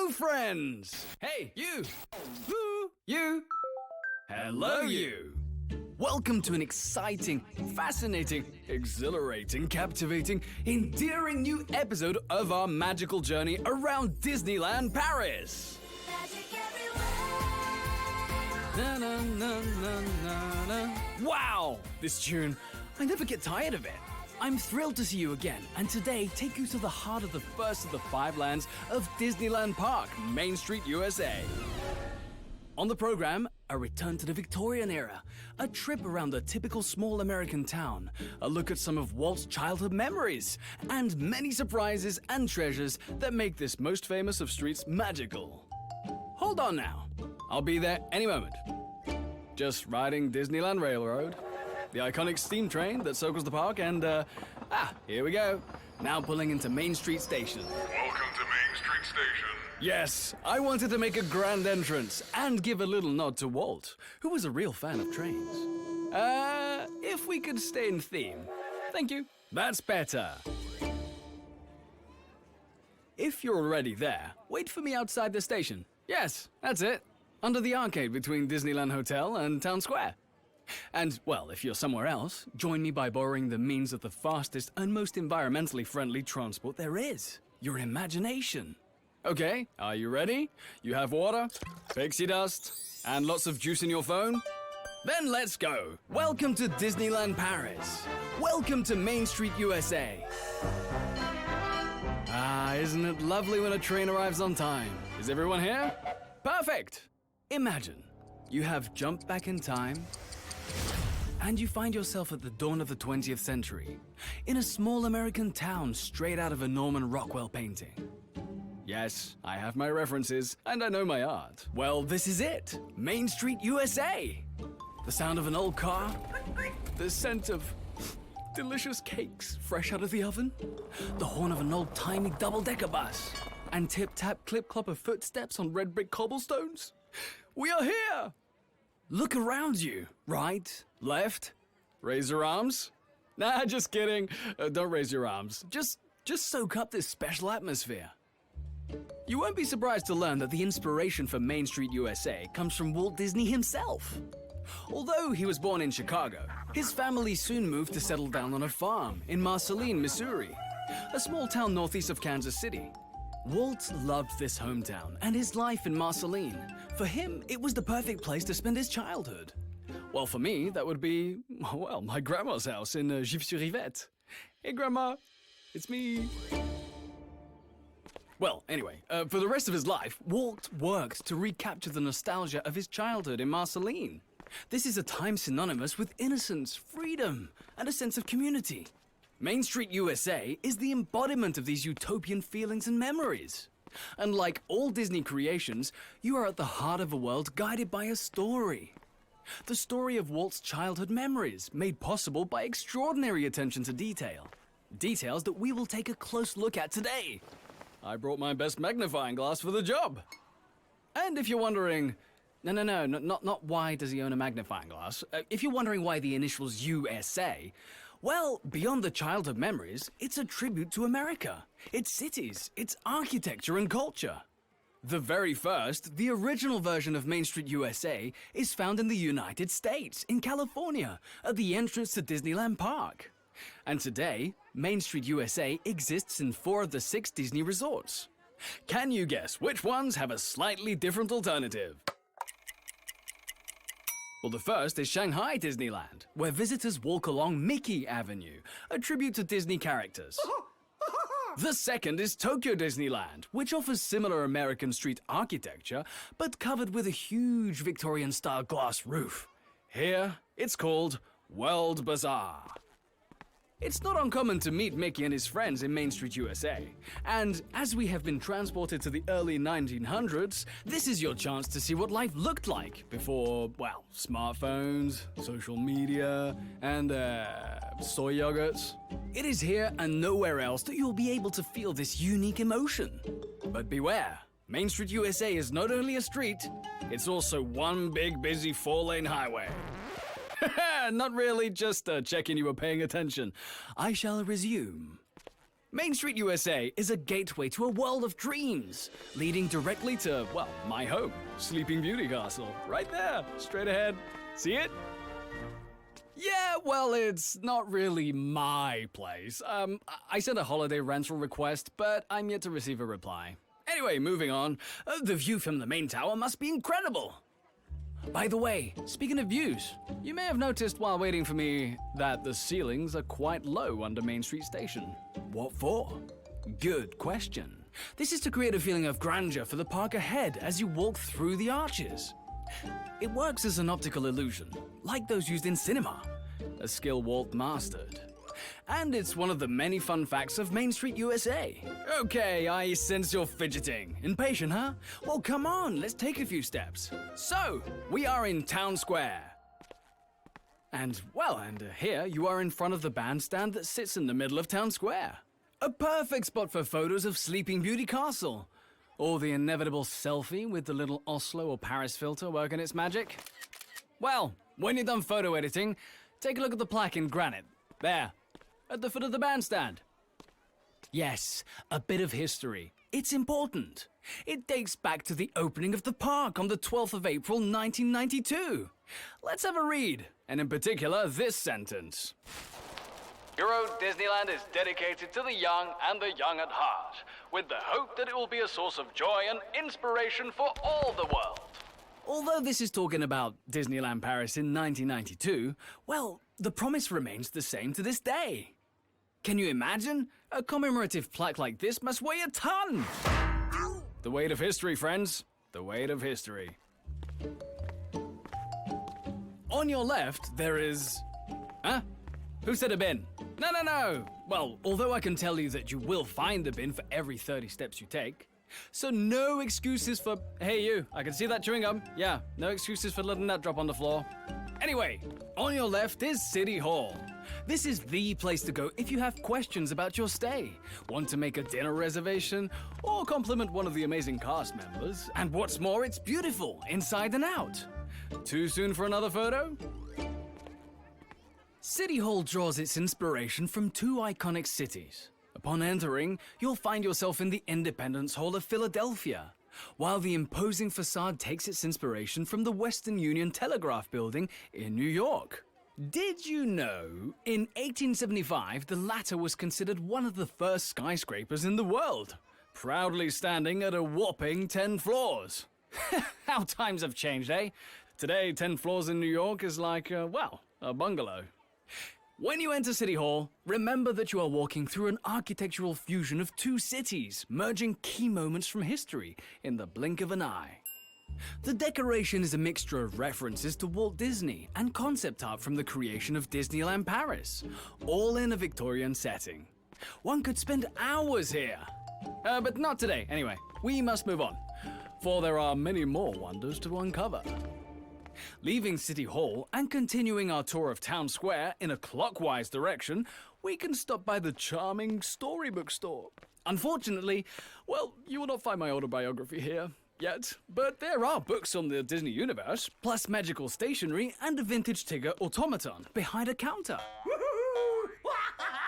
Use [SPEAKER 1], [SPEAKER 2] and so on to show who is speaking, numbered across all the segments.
[SPEAKER 1] Hello, friends! Hey, you! Woo! You! Hello, you! Welcome to an exciting, fascinating, exhilarating, captivating, endearing new episode of our magical journey around Disneyland Paris!
[SPEAKER 2] Magic everywhere.
[SPEAKER 1] Na, na, na, na, na, na. Wow! This tune, I never get tired of it. I'm thrilled to see you again, and today take you to the heart of the first of the 5 lands of Disneyland Park, Main Street, USA. On the program, a return to the Victorian era, a trip around the typical small American town, a look at some of Walt's childhood memories, and many surprises and treasures that make this most famous of streets magical. Hold on now, I'll be there any moment. Just riding Disneyland Railroad, the iconic steam train that circles the park, and here we go. Now pulling into Main Street Station.
[SPEAKER 3] Welcome to Main Street Station.
[SPEAKER 1] Yes, I wanted to make a grand entrance and give a little nod to Walt, who was a real fan of trains. If we could stay in theme. Thank you. That's better. If you're already there, wait for me outside the station. Yes, that's it. Under the arcade between Disneyland Hotel and Town Square. And, well, if you're somewhere else, join me by borrowing the means of the fastest and most environmentally friendly transport there is. Your imagination. Okay, are you ready? You have water, pixie dust, and lots of juice in your phone? Then let's go. Welcome to Disneyland Paris. Welcome to Main Street, USA. Isn't it lovely when a train arrives on time? Is everyone here? Perfect. Imagine you have jumped back in time and you find yourself at the dawn of the 20th century, in a small American town straight out of a Norman Rockwell painting. Yes, I have my references, and I know my art. Well, this is it, Main Street, USA. The sound of an old car, the scent of delicious cakes fresh out of the oven, the horn of an old-timey double-decker bus, and tip-tap, clip-clop of footsteps on red brick cobblestones. We are here! Look around you. Right, left, raise your arms. Nah, just kidding. Don't raise your arms. Just soak up this special atmosphere. You won't be surprised to learn that the inspiration for Main Street, USA comes from Walt Disney himself. Although he was born in Chicago, his family soon moved to settle down on a farm in Marceline, Missouri, a small town northeast of Kansas City. Walt loved this hometown and his life in Marceline. For him, it was the perfect place to spend his childhood. Well, for me, that would be, well, my grandma's house in Gif-sur-Yvette. Hey, Grandma, it's me. Well, anyway, for the rest of his life, Walt worked to recapture the nostalgia of his childhood in Marceline. This is a time synonymous with innocence, freedom, and a sense of community. Main Street, USA is the embodiment of these utopian feelings and memories. And like all Disney creations, you are at the heart of a world guided by a story. The story of Walt's childhood memories, made possible by extraordinary attention to detail. Details that we will take a close look at today. I brought my best magnifying glass for the job. And if you're wondering, not why does he own a magnifying glass? If you're wondering why the initials U.S.A., well, beyond the childhood memories, it's a tribute to America, its cities, its architecture and culture. The very first, the original version of Main Street, USA is found in the United States, in California, at the entrance to Disneyland Park. And today, Main Street, USA exists in 4 of the 6 Disney resorts. Can you guess which ones have a slightly different alternative? Well, the first is Shanghai Disneyland, where visitors walk along Mickey Avenue, a tribute to Disney characters. The second is Tokyo Disneyland, which offers similar American street architecture, but covered with a huge Victorian-style glass roof. Here, it's called World Bazaar. It's not uncommon to meet Mickey and his friends in Main Street, USA. And as we have been transported to the early 1900s, this is your chance to see what life looked like before, well, smartphones, social media, and soy yogurts. It is here and nowhere else that you'll be able to feel this unique emotion. But beware, Main Street, USA is not only a street, it's also one big busy 4-lane highway. Not really, just checking you were paying attention. I shall resume. Main Street USA is a gateway to a world of dreams, leading directly to, well, my home, Sleeping Beauty Castle, right there, straight ahead. See it? Yeah, well, it's not really my place. I sent a holiday rental request, but I'm yet to receive a reply. Anyway, moving on. The view from the main tower must be incredible. By the way, speaking of views, you may have noticed while waiting for me that the ceilings are quite low under Main Street Station. What for? Good question. This is to create a feeling of grandeur for the park ahead as you walk through the arches. It works as an optical illusion, like those used in cinema, a skill Walt mastered. And it's one of the many fun facts of Main Street USA. Okay, I sense you're fidgeting. Impatient, huh? Well, come on, let's take a few steps. So, we are in Town Square. And here you are in front of the bandstand that sits in the middle of Town Square. A perfect spot for photos of Sleeping Beauty Castle. Or the inevitable selfie with the little Oslo or Paris filter working its magic. Well, when you're done photo editing, take a look at the plaque in granite. There, at the foot of the bandstand. Yes, a bit of history. It's important. It dates back to the opening of the park on the 12th of April, 1992. Let's have a read, and in particular, this sentence. Euro Disneyland is dedicated to the young and the young at heart, with the hope that it will be a source of joy and inspiration for all the world. Although this is talking about Disneyland Paris in 1992, well, the promise remains the same to this day. Can you imagine? A commemorative plaque like this must weigh a ton! The weight of history, friends. The weight of history. On your left, there is... Huh? Who said a bin? No. Well, although I can tell you that you will find the bin for every 30 steps you take. So no excuses for, hey you, I can see that chewing gum. Yeah, no excuses for letting that drop on the floor. Anyway, on your left is City Hall. This is the place to go if you have questions about your stay, want to make a dinner reservation, or compliment one of the amazing cast members. And what's more, it's beautiful, inside and out. Too soon for another photo? City Hall draws its inspiration from two iconic cities. Upon entering, you'll find yourself in the Independence Hall of Philadelphia, while the imposing facade takes its inspiration from the Western Union Telegraph Building in New York. Did you know, in 1875, the latter was considered one of the first skyscrapers in the world, proudly standing at a whopping 10 floors. How times have changed, eh? Today, 10 floors in New York is like, a bungalow. When you enter City Hall, remember that you are walking through an architectural fusion of two cities, merging key moments from history in the blink of an eye. The decoration is a mixture of references to Walt Disney and concept art from the creation of Disneyland Paris, all in a Victorian setting. One could spend hours here. But not today, anyway. We must move on, for there are many more wonders to uncover. Leaving City Hall and continuing our tour of Town Square in a clockwise direction, we can stop by the charming storybook store. Unfortunately, well, you will not find my autobiography here yet, but there are books on the Disney universe, plus magical stationery and a vintage Tigger automaton behind a counter.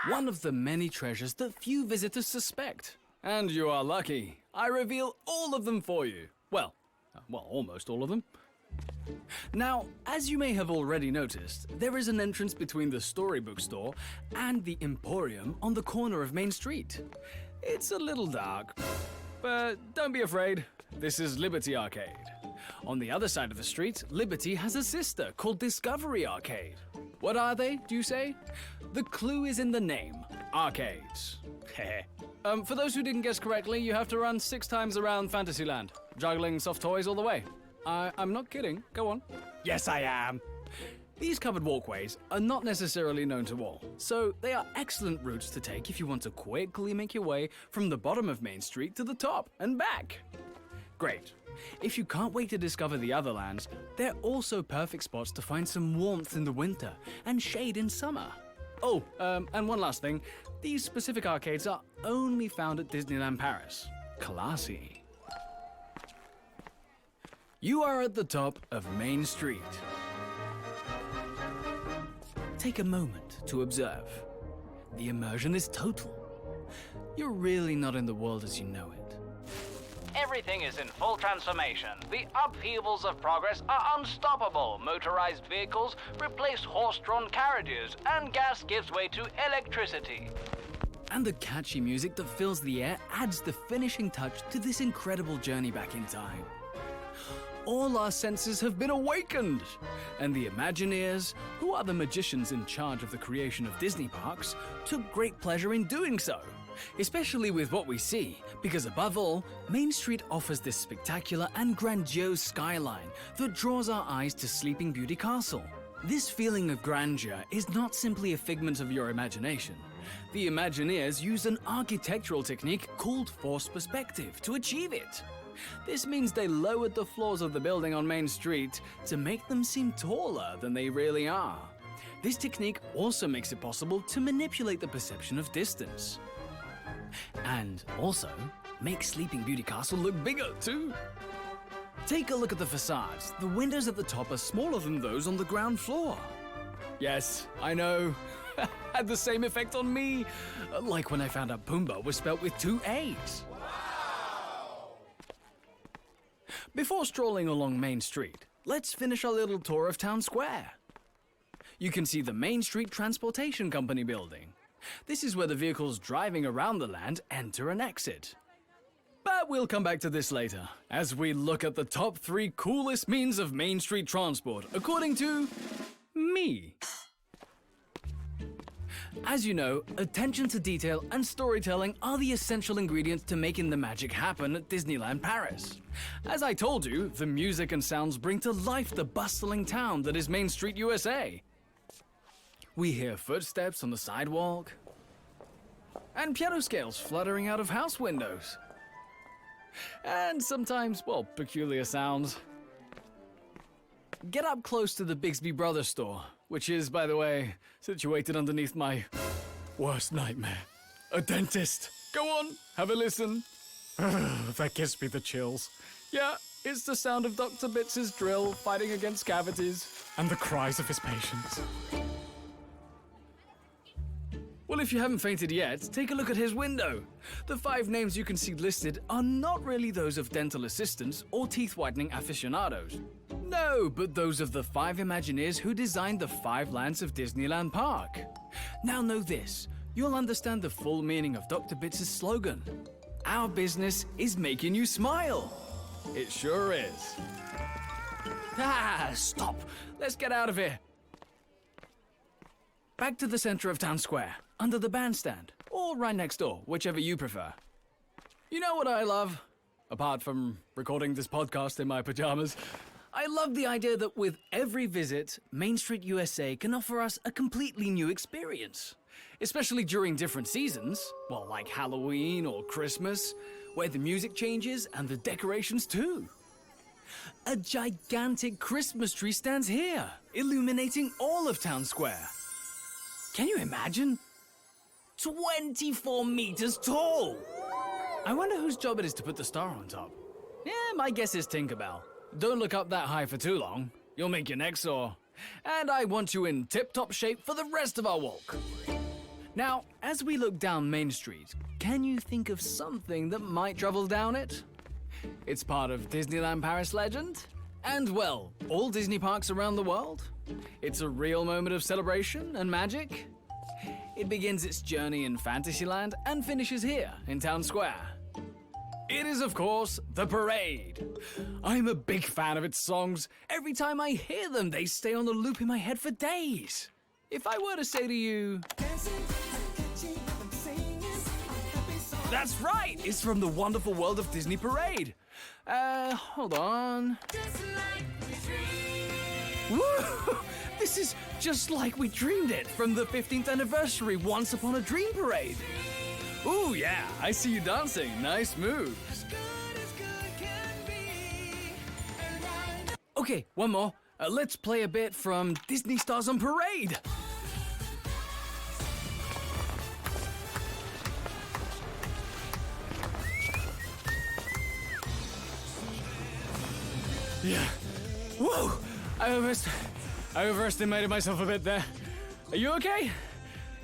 [SPEAKER 1] One of the many treasures that few visitors suspect. And you are lucky. I reveal all of them for you. Well, almost all of them. Now, as you may have already noticed, there is an entrance between the storybook store and the Emporium on the corner of Main Street. It's a little dark, but don't be afraid. This is Liberty Arcade. On the other side of the street, Liberty has a sister called Discovery Arcade. What are they, do you say? The clue is in the name, arcades. For those who didn't guess correctly, you have to run 6 times around Fantasyland, juggling soft toys all the way. I'm not kidding. Go on. Yes, I am. These covered walkways are not necessarily known to all, so they are excellent routes to take if you want to quickly make your way from the bottom of Main Street to the top and back. Great. If you can't wait to discover the other lands, they're also perfect spots to find some warmth in the winter and shade in summer. Oh, and one last thing. These specific arcades are only found at Disneyland Paris. Classy. You are at the top of Main Street. Take a moment to observe. The immersion is total. you're really not in the world as you know it.
[SPEAKER 2] Everything is in full transformation. The upheavals of progress are unstoppable. Motorized vehicles replace horse-drawn carriages, and gas gives way to electricity.
[SPEAKER 1] And the catchy music that fills the air adds the finishing touch to this incredible journey back in time. All our senses have been awakened, and the Imagineers, who are the magicians in charge of the creation of Disney parks, took great pleasure in doing so, especially with what we see, because above all, Main Street offers this spectacular and grandiose skyline that draws our eyes to Sleeping Beauty Castle. This feeling of grandeur is not simply a figment of your imagination. The Imagineers used an architectural technique called forced perspective to achieve it. This means they lowered the floors of the building on Main Street to make them seem taller than they really are. This technique also makes it possible to manipulate the perception of distance. And also, make Sleeping Beauty Castle look bigger too. Take a look at the facades. The windows at the top are smaller than those on the ground floor. Yes, I know. Had the same effect on me. Like when I found out Pumbaa was spelt with 2 A's. Before strolling along Main Street, let's finish our little tour of Town Square. You can see the Main Street Transportation Company building. This is where the vehicles driving around the land enter and exit. But we'll come back to this later, as we look at the top 3 coolest means of Main Street transport, according to me. As you know, attention to detail and storytelling are the essential ingredients to making the magic happen at Disneyland Paris. As I told you, the music and sounds bring to life the bustling town that is Main Street, USA. We hear footsteps on the sidewalk, and piano scales fluttering out of house windows. And sometimes, well, peculiar sounds. Get up close to the Bigsby Brothers store, which is, by the way, situated underneath my worst nightmare. A dentist. Go on, have a listen. That gives me the chills. Yeah, it's the sound of Dr. Bitz's drill fighting against cavities and the cries of his patients. Well, if you haven't fainted yet, take a look at his window. The 5 names you can see listed are not really those of dental assistants or teeth whitening aficionados. No, but those of the 5 Imagineers who designed the 5 lands of Disneyland Park. Now know this, you'll understand the full meaning of Dr. Bitz's slogan. Our business is making you smile. It sure is. Stop. Let's get out of here. Back to the center of Town Square, under the bandstand, or right next door, whichever you prefer. You know what I love? Apart from recording this podcast in my pajamas, I love the idea that with every visit, Main Street USA can offer us a completely new experience. Especially during different seasons, well, like Halloween or Christmas, where the music changes and the decorations too. A gigantic Christmas tree stands here, illuminating all of Town Square. Can you imagine? 24 meters tall! I wonder whose job it is to put the star on top. Yeah, my guess is Tinkerbell. Don't look up that high for too long. You'll make your neck sore. And I want you in tip-top shape for the rest of our walk. Now, as we look down Main Street, can you think of something that might travel down it? It's part of Disneyland Paris legend. And, well, all Disney parks around the world. It's a real moment of celebration and magic. It begins its journey in Fantasyland and finishes here in Town Square. It is, of course, the parade. I'm a big fan of its songs. Every time I hear them, they stay on the loop in my head for days. If I were to say to you... That's right! It's from the wonderful world of Disney Parade. Hold on. Woo! This is just like we dreamed it from the 15th anniversary Once Upon a Dream Parade. Ooh, yeah, I see you dancing. Nice moves. Okay, one more. Let's play a bit from Disney Stars on Parade. Yeah. Whoa! I overestimated myself a bit there. Are you okay?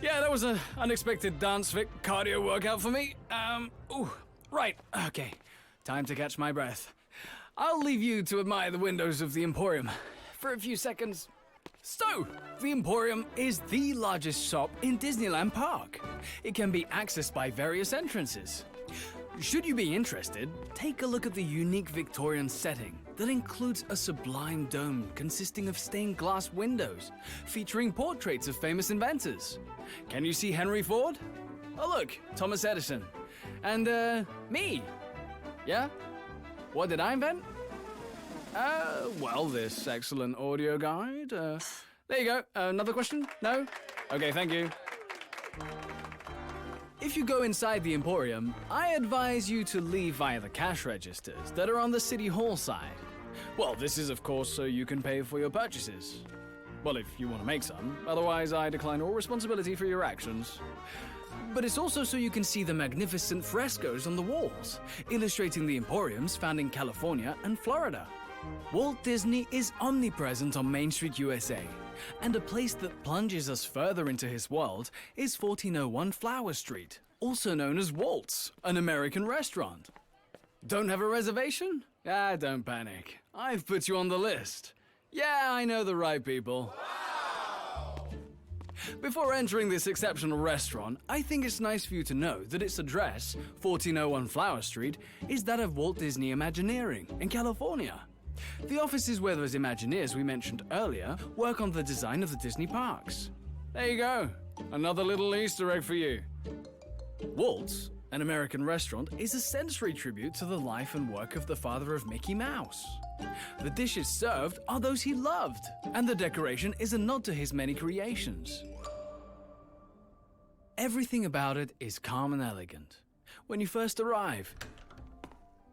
[SPEAKER 1] Yeah, that was an unexpected dance fit cardio workout for me. Right, okay. Time to catch my breath. I'll leave you to admire the windows of the Emporium for a few seconds. So, the Emporium is the largest shop in Disneyland Park. It can be accessed by various entrances. Should you be interested, take a look at the unique Victorian setting that includes a sublime dome consisting of stained glass windows featuring portraits of famous inventors. Can you see Henry Ford? Oh look, Thomas Edison. And, me. Yeah? What did I invent? Well, this excellent audio guide. There you go. Another question? No? Okay, thank you. If you go inside the Emporium, I advise you to leave via the cash registers that are on the City Hall side. Well, this is of course so you can pay for your purchases. Well, if you want to make some, otherwise I decline all responsibility for your actions. But it's also so you can see the magnificent frescoes on the walls, illustrating the Emporiums found in California and Florida. Walt Disney is omnipresent on Main Street, USA, and a place that plunges us further into his world is 1401 Flower Street, also known as Walt's, an American restaurant. Don't have a reservation? Don't panic. I've put you on the list. Yeah, I know the right people. Wow! Before entering this exceptional restaurant, I think it's nice for you to know that its address, 1401 Flower Street, is that of Walt Disney Imagineering in California. The office is where those Imagineers we mentioned earlier work on the design of the Disney parks. There you go, another little Easter egg for you. Walt's, an American restaurant, is a sensory tribute to the life and work of the father of Mickey Mouse. The dishes served are those he loved, and the decoration is a nod to his many creations. Everything about it is calm and elegant. When you first arrive,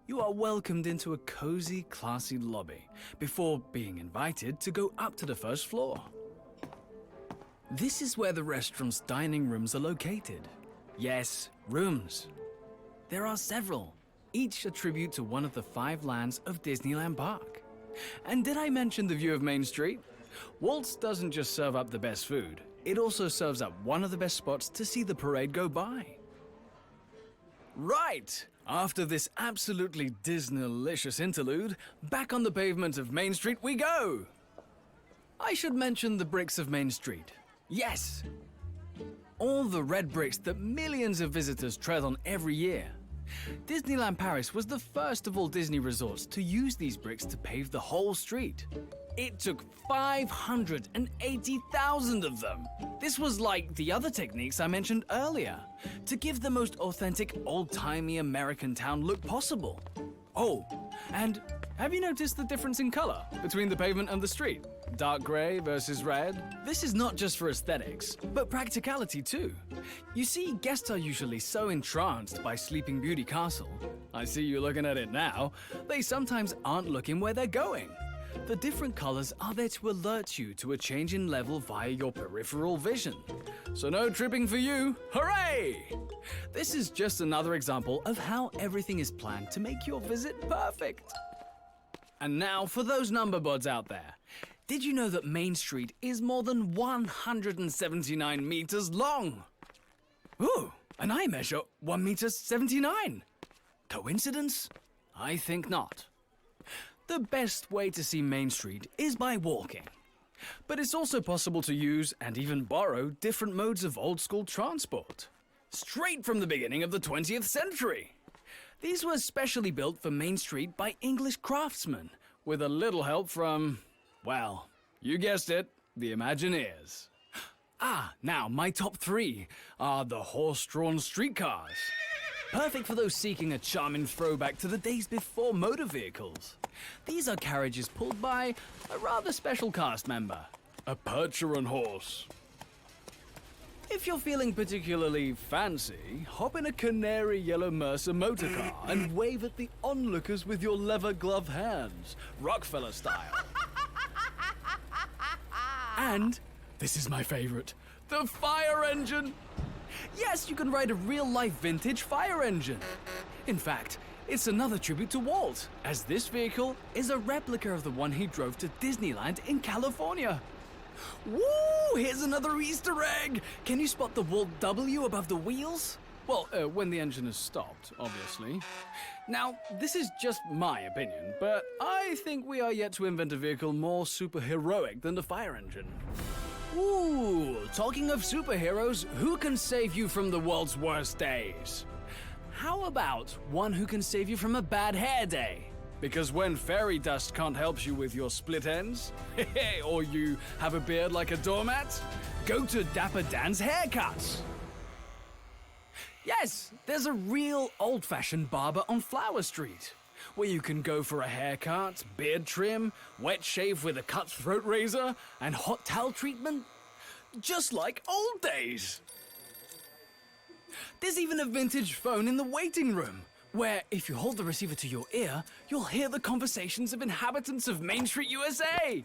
[SPEAKER 1] you are welcomed into a cozy, classy lobby before being invited to go up to the first floor. This is where the restaurant's dining rooms are located. Yes, rooms. There are several, each a tribute to one of the 5 lands of Disneyland Park. And did I mention the view of Main Street? Walt's doesn't just serve up the best food, it also serves up one of the best spots to see the parade go by. Right! After this absolutely Disney-licious interlude, back on the pavement of Main Street we go! I should mention the bricks of Main Street. Yes! All the red bricks that millions of visitors tread on every year. Disneyland Paris was the first of all Disney resorts to use these bricks to pave the whole street. It took 580,000 of them. This was like the other techniques I mentioned earlier, to give the most authentic, old-timey American town look possible. Oh, and have you noticed the difference in color between the pavement and the street? Dark gray versus red? This is not just for aesthetics, but practicality too. You see, guests are usually so entranced by Sleeping Beauty Castle. I see you looking at it now. They sometimes aren't looking where they're going. The different colors are there to alert you to a change in level via your peripheral vision. So no tripping for you, hooray! This is just another example of how everything is planned to make your visit perfect. And now for those number boards out there. Did you know that Main Street is more than 179 meters long? Ooh, and I measure 1.79 meters. Coincidence? I think not. The best way to see Main Street is by walking. But it's also possible to use and even borrow different modes of old-school transport. Straight from the beginning of the 20th century. These were specially built for Main Street by English craftsmen, with a little help from, well, you guessed it, the Imagineers. Now my top 3 are the horse-drawn streetcars. Perfect for those seeking a charming throwback to the days before motor vehicles. These are carriages pulled by a rather special cast member, a Percheron horse. If you're feeling particularly fancy, hop in a canary yellow Mercer motor car and wave at the onlookers with your leather-gloved hands, Rockefeller style. And, this is my favorite, the fire engine. Yes, you can ride a real-life vintage fire engine. In fact, it's another tribute to Walt, as this vehicle is a replica of the one he drove to Disneyland in California. Woo! Here's another Easter egg! Can you spot the Walt W above the wheels? Well, when the engine is stopped, obviously. Now, this is just my opinion, but I think we are yet to invent a vehicle more superheroic than the fire engine. Ooh, talking of superheroes, who can save you from the world's worst days? How about one who can save you from a bad hair day? Because when fairy dust can't help you with your split ends, or you have a beard like a doormat, go to Dapper Dan's Haircuts. Yes, there's a real old-fashioned barber on Flower Street, where you can go for a haircut, beard trim, wet shave with a cutthroat razor, and hot towel treatment, just like old days. There's even a vintage phone in the waiting room, where if you hold the receiver to your ear, you'll hear the conversations of inhabitants of Main Street, USA.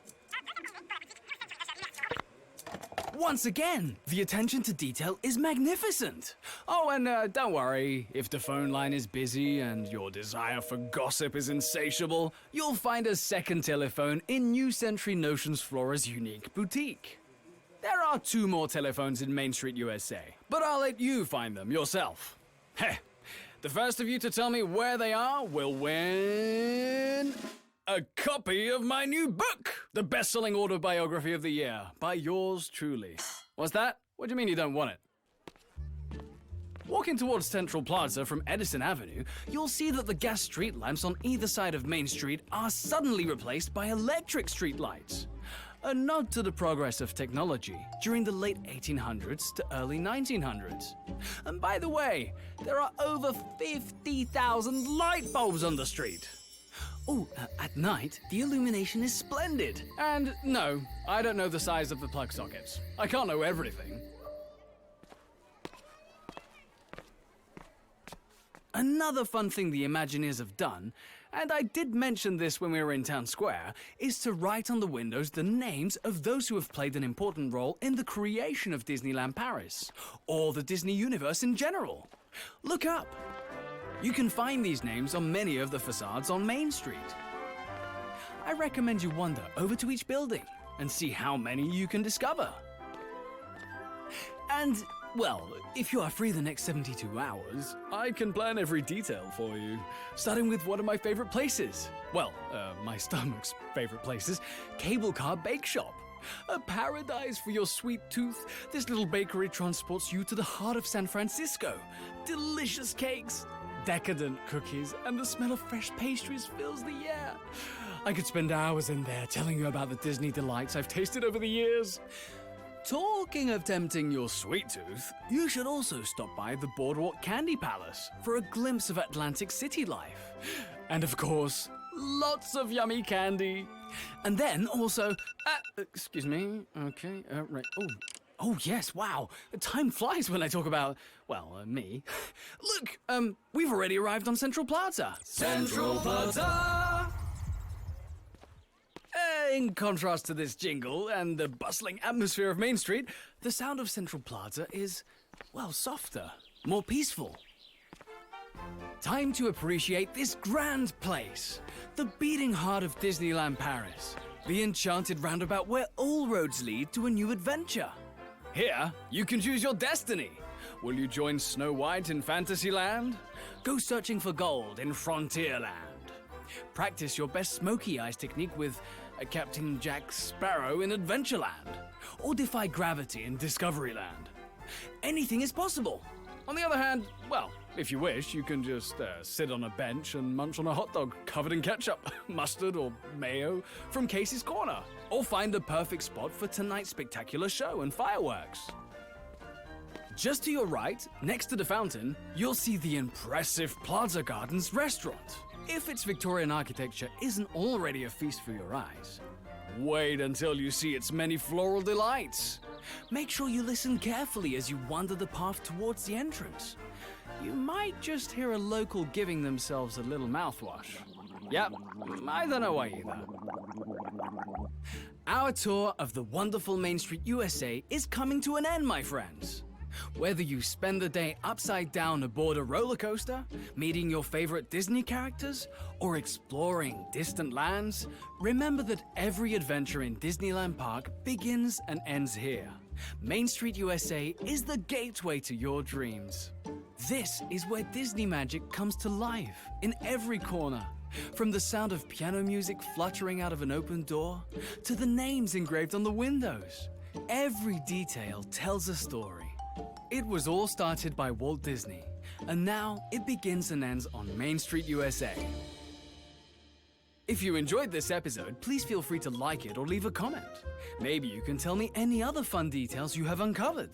[SPEAKER 1] Once again, the attention to detail is magnificent. Oh, and don't worry, if the phone line is busy and your desire for gossip is insatiable, you'll find a second telephone in New Century Notions Flora's unique boutique. There are 2 more telephones in Main Street, USA, but I'll let you find them yourself. Heh, the first of you to tell me where they are will win a copy of my new book, the best-selling autobiography of the year, by yours truly. What's that? What do you mean you don't want it? Walking towards Central Plaza from Edison Avenue, you'll see that the gas street lamps on either side of Main Street are suddenly replaced by electric street lights. A nod to the progress of technology during the late 1800s to early 1900s. And by the way, there are over 50,000 light bulbs on the street. Oh, at night, the illumination is splendid. And no, I don't know the size of the plug sockets. I can't know everything. Another fun thing the Imagineers have done, and I did mention this when we were in Town Square, is to write on the windows the names of those who have played an important role in the creation of Disneyland Paris, or the Disney universe in general. Look up. You can find these names on many of the facades on Main Street. I recommend you wander over to each building and see how many you can discover. And, well, if you are free the next 72 hours, I can plan every detail for you, starting with one of my favorite places. Well, my stomach's favorite places, Cable Car Bake Shop. A paradise for your sweet tooth, this little bakery transports you to the heart of San Francisco. Delicious cakes, decadent cookies, and the smell of fresh pastries fills the air. I could spend hours in there telling you about the Disney delights I've tasted over the years. Talking of tempting your sweet tooth, you should also stop by the Boardwalk Candy Palace for a glimpse of Atlantic City life. And of course, lots of yummy candy. And then also, excuse me, okay, right, oh yes, wow, time flies when I talk about, well, me. Look, we've already arrived on Central Plaza. Central Plaza! In contrast to this jingle and the bustling atmosphere of Main Street, the sound of Central Plaza is, well, softer, more peaceful. Time to appreciate this grand place, the beating heart of Disneyland Paris, the enchanted roundabout where all roads lead to a new adventure. Here, you can choose your destiny. Will you join Snow White in Fantasyland? Go searching for gold in Frontierland. Practice your best smoky eyes technique with Captain Jack Sparrow in Adventureland. Or defy gravity in Discoveryland. Anything is possible. On the other hand, well, if you wish, you can just sit on a bench and munch on a hot dog covered in ketchup, mustard, or mayo from Casey's Corner. Or find the perfect spot for tonight's spectacular show and fireworks. Just to your right, next to the fountain, you'll see the impressive Plaza Gardens restaurant. If its Victorian architecture isn't already a feast for your eyes, wait until you see its many floral delights. Make sure you listen carefully as you wander the path towards the entrance. You might just hear a local giving themselves a little mouthwash. Yep, I don't know why either. Our tour of the wonderful Main Street USA is coming to an end, my friends. Whether you spend the day upside down aboard a roller coaster, meeting your favorite Disney characters, or exploring distant lands, remember that every adventure in Disneyland Park begins and ends here. Main Street USA is the gateway to your dreams. This is where Disney magic comes to life in every corner. From the sound of piano music fluttering out of an open door, to the names engraved on the windows. Every detail tells a story. It was all started by Walt Disney, and now it begins and ends on Main Street USA. If you enjoyed this episode, please feel free to like it or leave a comment. Maybe you can tell me any other fun details you have uncovered.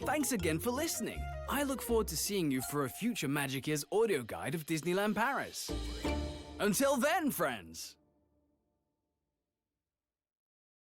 [SPEAKER 1] Thanks again for listening. I look forward to seeing you for a future Magic Ears audio guide of Disneyland Paris. Until then, friends!